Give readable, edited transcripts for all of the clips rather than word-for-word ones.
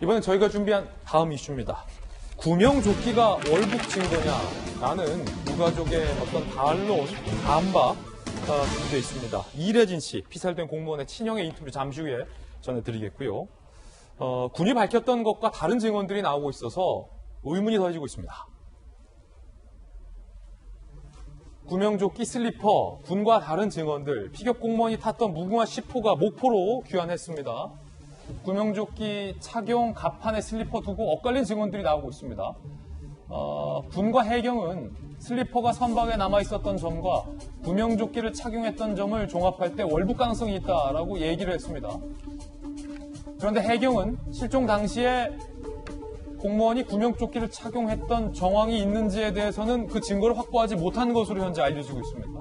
이번엔 저희가 준비한 다음 이슈입니다. 구명조끼가 월북 증거냐라는 유가족의 어떤 반론, 반박 준비되어 있습니다. 이래진 씨, 피살된 공무원의 친형의 인터뷰 잠시 후에 전해드리겠고요. 군이 밝혔던 것과 다른 증언들이 나오고 있어서 의문이 더해지고 있습니다. 구명조끼 슬리퍼, 군과 다른 증언들, 피격 공무원이 탔던 무궁화 10호가 목포로 귀환했습니다. 구명조끼 착용, 갑판에 슬리퍼 두고 엇갈린 증언들이 나오고 있습니다. 군과 해경은 슬리퍼가 선박에 남아있었던 점과 구명조끼를 착용했던 점을 종합할 때 월북 가능성이 있다라고 얘기를 했습니다. 그런데 해경은 실종 당시에 공무원이 구명조끼를 착용했던 정황이 있는지에 대해서는 그 증거를 확보하지 못한 것으로 현재 알려지고 있습니다.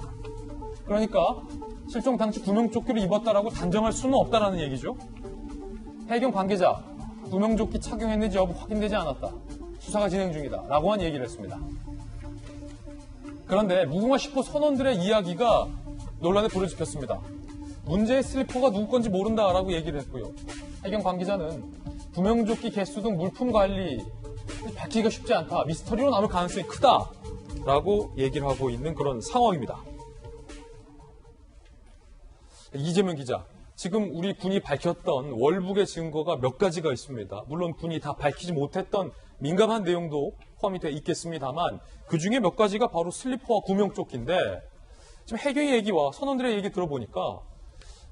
그러니까 실종 당시 구명조끼를 입었다라고 단정할 수는 없다라는 얘기죠. 해경 관계자, 구명조끼 착용했는지 여부 확인되지 않았다. 수사가 진행 중이다. 라고 한 얘기를 했습니다. 그런데 무궁화 10호 선원들의 이야기가 논란에 불을 지폈습니다. 문제의 슬리퍼가 누구 건지 모른다라고 얘기를 했고요. 해경 관계자는 구명조끼 개수 등 물품 관리 밝히기가 쉽지 않다. 미스터리로 남을 가능성이 크다라고 얘기를 하고 있는 그런 상황입니다. 이재명 기자, 지금 우리 군이 밝혔던 월북의 증거가 몇 가지가 있습니다. 물론 군이 다 밝히지 못했던 민감한 내용도 포함이 되어 있겠습니다만 그중에 몇 가지가 바로 슬리퍼와 구명조끼인데 지금 해경의 얘기와 선원들의 얘기 들어보니까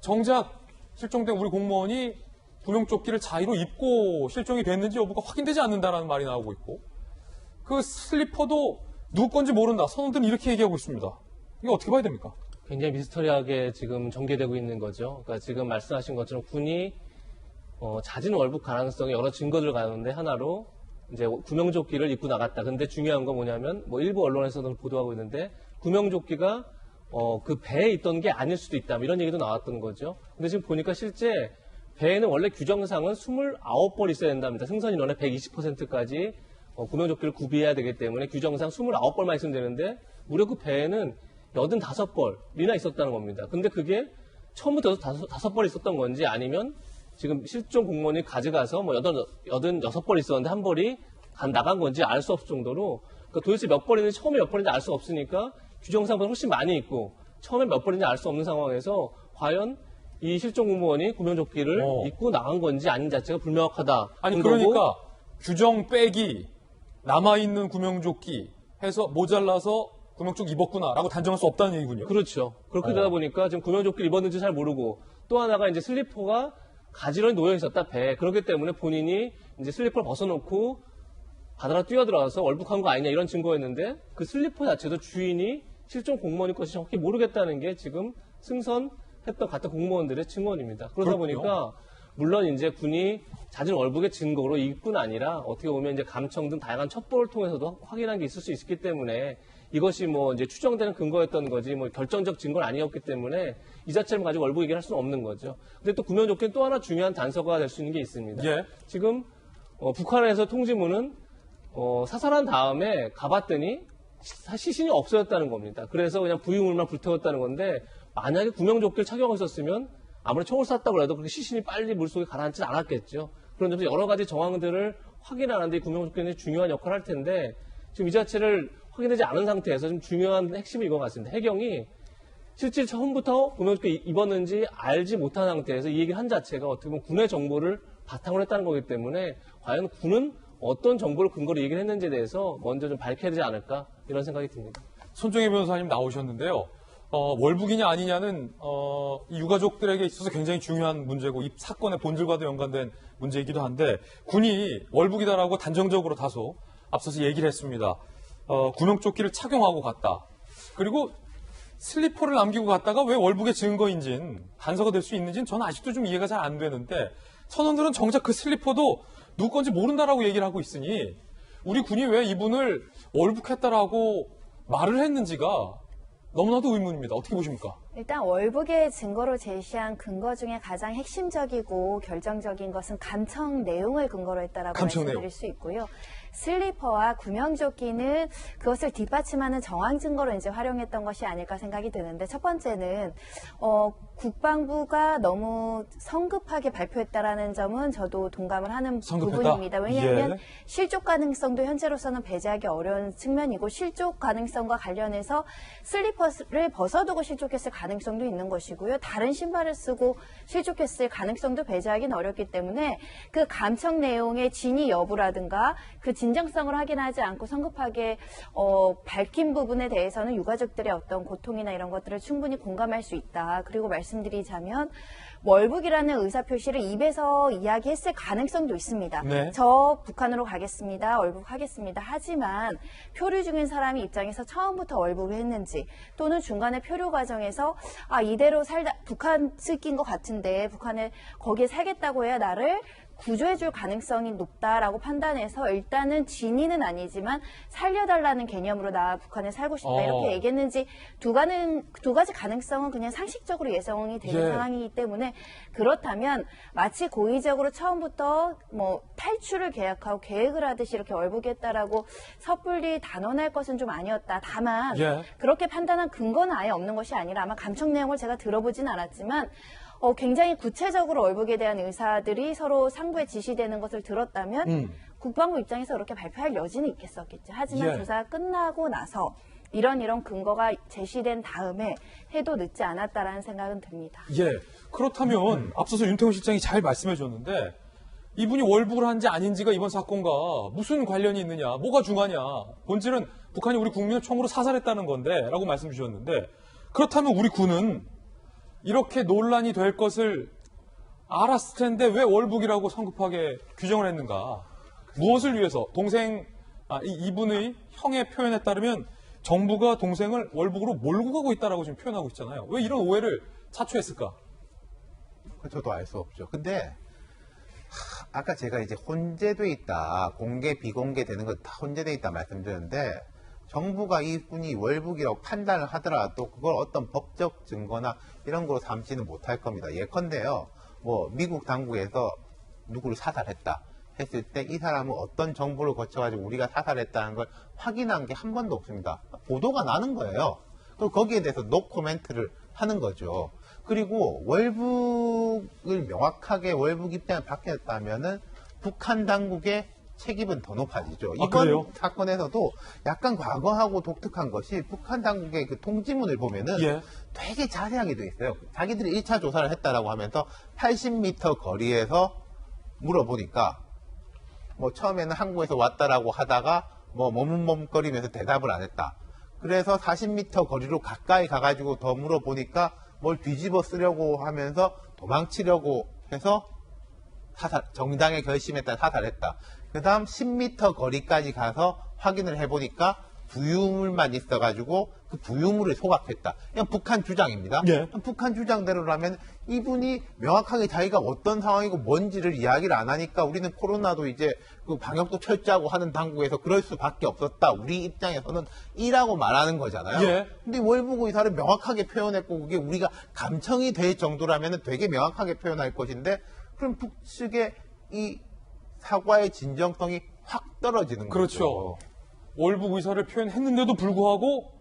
정작 실종된 우리 공무원이 구명조끼를 자의로 입고 실종이 됐는지 여부가 확인되지 않는다라는 말이 나오고 있고 그 슬리퍼도 누구 건지 모른다. 선원들은 이렇게 얘기하고 있습니다. 이거 어떻게 봐야 됩니까? 굉장히 미스터리하게 지금 전개되고 있는 거죠. 그러니까 지금 말씀하신 것처럼 군이 잦은 월북 가능성이 여러 증거들 가운데 하나로 이제 구명조끼를 입고 나갔다. 근데 중요한 건 뭐냐면 일부 언론에서도 보도하고 있는데 구명조끼가 그 배에 있던 게 아닐 수도 있다. 이런 얘기도 나왔던 거죠. 근데 지금 보니까 실제 배에는 원래 규정상은 29벌 있어야 된답니다. 승선 인원의 120%까지 구명조끼를 구비해야 되기 때문에 규정상 29벌만 있으면 되는데 무려 그 배에는 85벌이나 있었다는 겁니다. 근데 그게 처음부터 5벌 있었던 건지 아니면 지금 실종 공무원이 가져가서 86벌 있었는데 한 벌이 나간 건지 알 수 없을 정도로 그러니까 도대체 몇 벌인지 처음에 몇 벌인지 알 수 없으니까 규정상보다 훨씬 많이 있고 처음에 몇 벌인지 알 수 없는 상황에서 과연 이 실종 공무원이 구명조끼를 입고 나간 건지 아닌 자체가 불명확하다. 아니 그러니까 규정 빼기 남아있는 구명조끼 해서 모자라서 구명조끼 입었구나라고 단정할 수 없다는 얘기군요. 그렇죠. 그렇게 되다 보니까 지금 구명조끼를 입었는지 잘 모르고 또 하나가 이제 슬리퍼가 가지런히 놓여 있었다 배에. 그렇기 때문에 본인이 이제 슬리퍼를 벗어놓고 바다로 뛰어들어와서 월북한 거 아니냐 이런 증거였는데 그 슬리퍼 자체도 주인이 실종 공무원일 것이 정확히 모르겠다는 게 지금 승선했던 같은 공무원들의 증언입니다. 그러다 그렇군요. 보니까 물론 이제 군이 잦은 월북의 증거로 이뿐 아니라 어떻게 보면 이제 감청 등 다양한 첩보를 통해서도 확인한 게 있을 수 있기 때문에 이것이 이제 추정되는 근거였던 거지 결정적 증거는 아니었기 때문에 이 자체를 가지고 월북 얘기를 할 수는 없는 거죠. 근데 또 구명조끼는 또 하나 중요한 단서가 될 수 있는 게 있습니다. 예. 지금 북한에서 통지문은 사살한 다음에 가봤더니 시신이 없어졌다는 겁니다. 그래서 그냥 부유물만 불태웠다는 건데 만약에 구명조끼를 착용하고 있었으면 아무리 총을 쐈다고 해도 그렇게 시신이 빨리 물속에 가라앉지 않았겠죠. 그런 점에서 여러 가지 정황들을 확인하는데 이 구명조끼는 중요한 역할을 할 텐데 지금 이 자체를 확인되지 않은 상태에서 좀 중요한 핵심이 이거 같습니다. 해경이 실제 처음부터 구명조끼 입었는지 알지 못한 상태에서 이 얘기를 한 자체가 어떻게 보면 군의 정보를 바탕으로 했다는 거기 때문에 과연 군은 어떤 정보를 근거로 얘기를 했는지에 대해서 먼저 좀 밝혀야 되지 않을까 이런 생각이 듭니다. 손정혜 변호사님 나오셨는데요. 월북이냐 아니냐는 이 유가족들에게 있어서 굉장히 중요한 문제고 이 사건의 본질과도 연관된 문제이기도 한데 군이 월북이다라고 단정적으로 다소 앞서서 얘기를 했습니다. 구명조끼를 착용하고 갔다. 그리고 슬리퍼를 남기고 갔다가 왜 월북의 증거인지는 단서가 될 수 있는지는 저는 아직도 좀 이해가 잘 안 되는데 선원들은 정작 그 슬리퍼도 누구 건지 모른다라고 얘기를 하고 있으니 우리 군이 왜 이분을 월북했다라고 말을 했는지가 너무나도 의문입니다. 어떻게 보십니까? 일단 월북의 증거로 제시한 근거 중에 가장 핵심적이고 결정적인 것은 감청 내용을 근거로 했다라고 감청 말씀드릴 내용. 수 있고요. 슬리퍼와 구명조끼는 그것을 뒷받침하는 정황 증거로 이제 활용했던 것이 아닐까 생각이 드는데, 첫 번째는 국방부가 너무 성급하게 발표했다라는 점은 저도 동감을 하는 성급했다? 부분입니다. 왜냐하면 예. 실족 가능성도 현재로서는 배제하기 어려운 측면이고, 실족 가능성과 관련해서 슬리퍼를 벗어두고 실족했을 가능성도 있는 것이고요. 다른 신발을 쓰고 실족했을 가능성도 배제하기는 어렵기 때문에 그 감청 내용의 진위 여부라든가 그 진정성을 확인하지 않고 성급하게 밝힌 부분에 대해서는 유가족들의 어떤 고통이나 이런 것들을 충분히 공감할 수 있다. 그리고 말씀드리자면 월북이라는 의사표시를 입에서 이야기했을 가능성도 있습니다. 네. 저 북한으로 가겠습니다. 월북하겠습니다. 하지만 표류 중인 사람이 입장에서 처음부터 월북을 했는지, 또는 중간에 표류 과정에서 이대로 살다 북한 쓰기인 것 같은데 북한에 거기에 살겠다고 해야 나를 구조해줄 가능성이 높다라고 판단해서 일단은 진위는 아니지만 살려달라는 개념으로 나 북한에 살고 싶다 이렇게 얘기했는지 두 가지 가능성은 그냥 상식적으로 예상이 되는 예. 상황이기 때문에, 그렇다면 마치 고의적으로 처음부터 뭐 탈출을 계약하고 계획을 하듯이 이렇게 월북했다라고 섣불리 단언할 것은 좀 아니었다. 다만 예. 그렇게 판단한 근거는 아예 없는 것이 아니라, 아마 감청 내용을 제가 들어보진 않았지만 굉장히 구체적으로 월북에 대한 의사들이 서로 상부에 지시되는 것을 들었다면 국방부 입장에서 그렇게 발표할 여지는 있겠었겠죠. 하지만 예. 조사가 끝나고 나서 이런 근거가 제시된 다음에 해도 늦지 않았다라는 생각은 듭니다. 예. 그렇다면 앞서서 윤태호 실장이 잘 말씀해 줬는데, 이분이 월북을 한지 아닌지가 이번 사건과 무슨 관련이 있느냐, 뭐가 중하냐, 본질은 북한이 우리 국민을 총으로 사살했다는 건데 라고 말씀 주셨는데, 그렇다면 우리 군은 이렇게 논란이 될 것을 알았을 텐데 왜 월북이라고 성급하게 규정을 했는가? 무엇을 위해서? 이분의 형의 표현에 따르면 정부가 동생을 월북으로 몰고 가고 있다라고 지금 표현하고 있잖아요. 왜 이런 오해를 자초했을까? 저도 알 수 없죠. 근데 아까 제가 이제 혼재돼 있다, 공개 비공개 되는 거 다 혼재돼 있다 말씀드렸는데, 정부가 이분이 월북이라고 판단을 하더라도 그걸 어떤 법적 증거나 이런 거로 삼지는 못할 겁니다. 예컨대요, 뭐 미국 당국에서 누구를 사살했다 했을 때 이 사람은 어떤 정보를 거쳐가지고 우리가 사살했다는 걸 확인한 게 한 번도 없습니다. 보도가 나는 거예요. 그리고 거기에 대해서 노 코멘트를 하는 거죠. 그리고 월북을 명확하게 월북 입장을 밝혔다면은 북한 당국의 책임은 더 높아지죠. 이번 그래요? 사건에서도 약간 과거하고 독특한 것이, 북한 당국의 그 통지문을 보면은 예. 되게 자세하게 돼 있어요. 자기들이 1차 조사를 했다라고 하면서 80m 거리에서 물어보니까, 뭐 처음에는 한국에서 왔다라고 하다가 뭐 머뭇머뭇거리면서 대답을 안 했다. 그래서 40m 거리로 가까이 가가지고 더 물어보니까 뭘 뒤집어 쓰려고 하면서 도망치려고 해서 정당의 결심에 따라 사살했다. 그 다음 10m 거리까지 가서 확인을 해보니까 부유물만 있어가지고 그 부유물을 소각했다. 그냥 북한 주장입니다. 예. 북한 주장대로라면 이분이 명확하게 자기가 어떤 상황이고 뭔지를 이야기를 안 하니까, 우리는 코로나도 이제 그 방역도 철저하고 하는 당국에서 그럴 수밖에 없었다, 우리 입장에서는 이라고 말하는 거잖아요. 예. 근데 월북 의사를 명확하게 표현했고 그게 우리가 감청이 될 정도라면 되게 명확하게 표현할 것인데, 그럼 북측의 이 사과의 진정성이 확 떨어지는 그렇죠. 거죠. 월북 의사를 표현했는데도 불구하고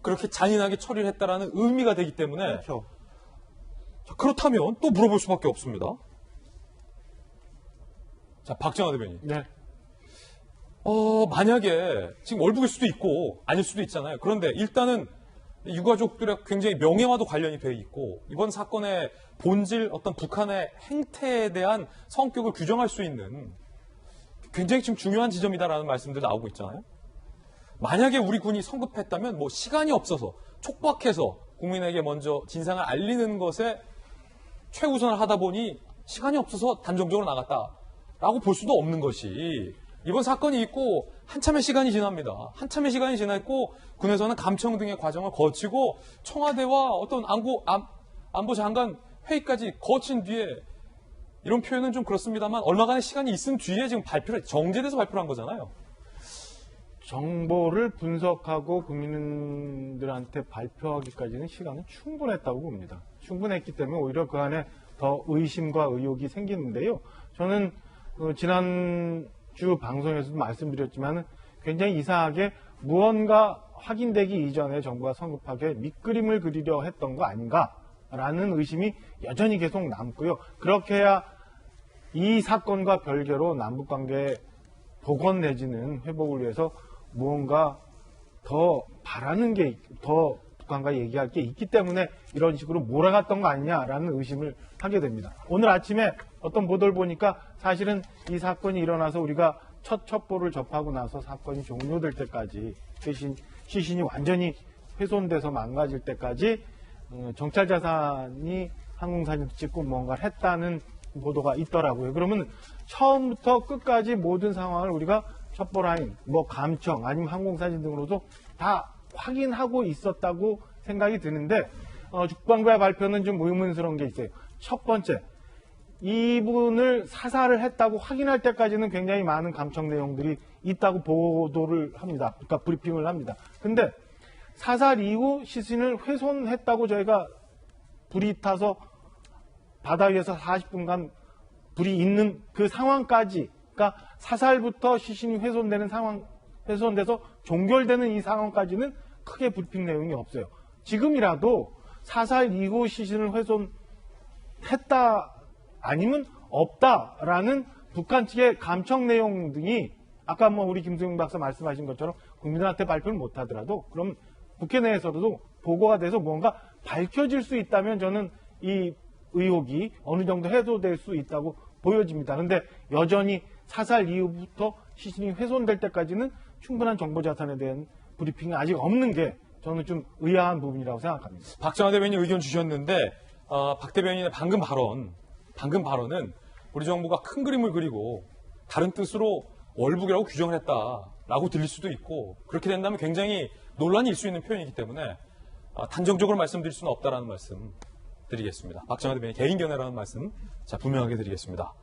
그렇게 잔인하게 처리를 했다라는 의미가 되기 때문에, 그렇죠. 자, 그렇다면 또 물어볼 수밖에 없습니다. 자, 박정화 대변인. 네. 만약에 지금 월북일 수도 있고 아닐 수도 있잖아요. 그런데 일단은 유가족들의 굉장히 명예와도 관련이 되어 있고, 이번 사건의 본질, 어떤 북한의 행태에 대한 성격을 규정할 수 있는 굉장히 지금 중요한 지점이다라는 말씀들 나오고 있잖아요. 만약에 우리 군이 성급했다면 뭐 시간이 없어서 촉박해서 국민에게 먼저 진상을 알리는 것에 최우선을 하다 보니 시간이 없어서 단정적으로 나갔다라고 볼 수도 없는 것이, 이번 사건이 있고 한참의 시간이 지납니다. 한참의 시간이 지났고 군에서는 감청 등의 과정을 거치고 청와대와 어떤 안보 장관 회의까지 거친 뒤에, 이런 표현은 좀 그렇습니다만 얼마간의 시간이 있은 뒤에 지금 정제돼서 발표를 한 거잖아요. 정보를 분석하고 국민들한테 발표하기까지는 시간은 충분했다고 봅니다. 충분했기 때문에 오히려 그 안에 더 의심과 의혹이 생기는데요. 저는 지난주 방송에서도 말씀드렸지만 굉장히 이상하게 무언가 확인되기 이전에 정부가 성급하게 밑그림을 그리려 했던 거 아닌가라는 의심이 여전히 계속 남고요. 그렇게 해야 이 사건과 별개로 남북관계 복원 내지는 회복을 위해서 무언가 더 바라는 게, 더 북한과 얘기할 게 있기 때문에 이런 식으로 몰아갔던 거 아니냐라는 의심을 하게 됩니다. 오늘 아침에 어떤 보도를 보니까 사실은 이 사건이 일어나서 우리가 첫 첩보를 접하고 나서 사건이 종료될 때까지 시신이 완전히 훼손돼서 망가질 때까지 정찰 자산이 항공사진도 찍고 뭔가를 했다는 보도가 있더라고요. 그러면 처음부터 끝까지 모든 상황을 우리가 첩보라인, 감청, 아니면 항공사진 등으로도 다 확인하고 있었다고 생각이 드는데 국방부의 발표는 좀 의문스러운 게 있어요. 첫 번째, 이분을 사살을 했다고 확인할 때까지는 굉장히 많은 감청 내용들이 있다고 보도를 합니다. 그러니까 브리핑을 합니다. 근데 사살 이후 시신을 훼손했다고 저희가 불이 타서 바다 위에서 40분간 불이 있는 그 상황까지, 그러니까 사살부터 시신이 훼손되는 상황, 훼손돼서 종결되는 이 상황까지는 크게 브리핑 내용이 없어요. 지금이라도 사살 이후 시신을 훼손했다 아니면 없다라는 북한 측의 감청 내용 등이 아까 우리 김수영 박사 말씀하신 것처럼 국민들한테 발표를 못하더라도 그럼 국회 내에서도 보고가 돼서 뭔가 밝혀질 수 있다면 저는 이 의혹이 어느 정도 해소될 수 있다고 보여집니다. 그런데 여전히 사살 이후부터 시신이 훼손될 때까지는 충분한 정보 자산에 대한 브리핑이 아직 없는 게 저는 좀 의아한 부분이라고 생각합니다. 박정하 대변인이 의견 주셨는데 박 대변인의 방금 발언은 우리 정부가 큰 그림을 그리고 다른 뜻으로 월북이라고 규정을 했다라고 들릴 수도 있고 그렇게 된다면 굉장히 논란이 일 수 있는 표현이기 때문에 단정적으로 말씀드릴 수는 없다라는 말씀 드리겠습니다. 박정하 대변인 개인 견해라는 말씀 분명하게 드리겠습니다.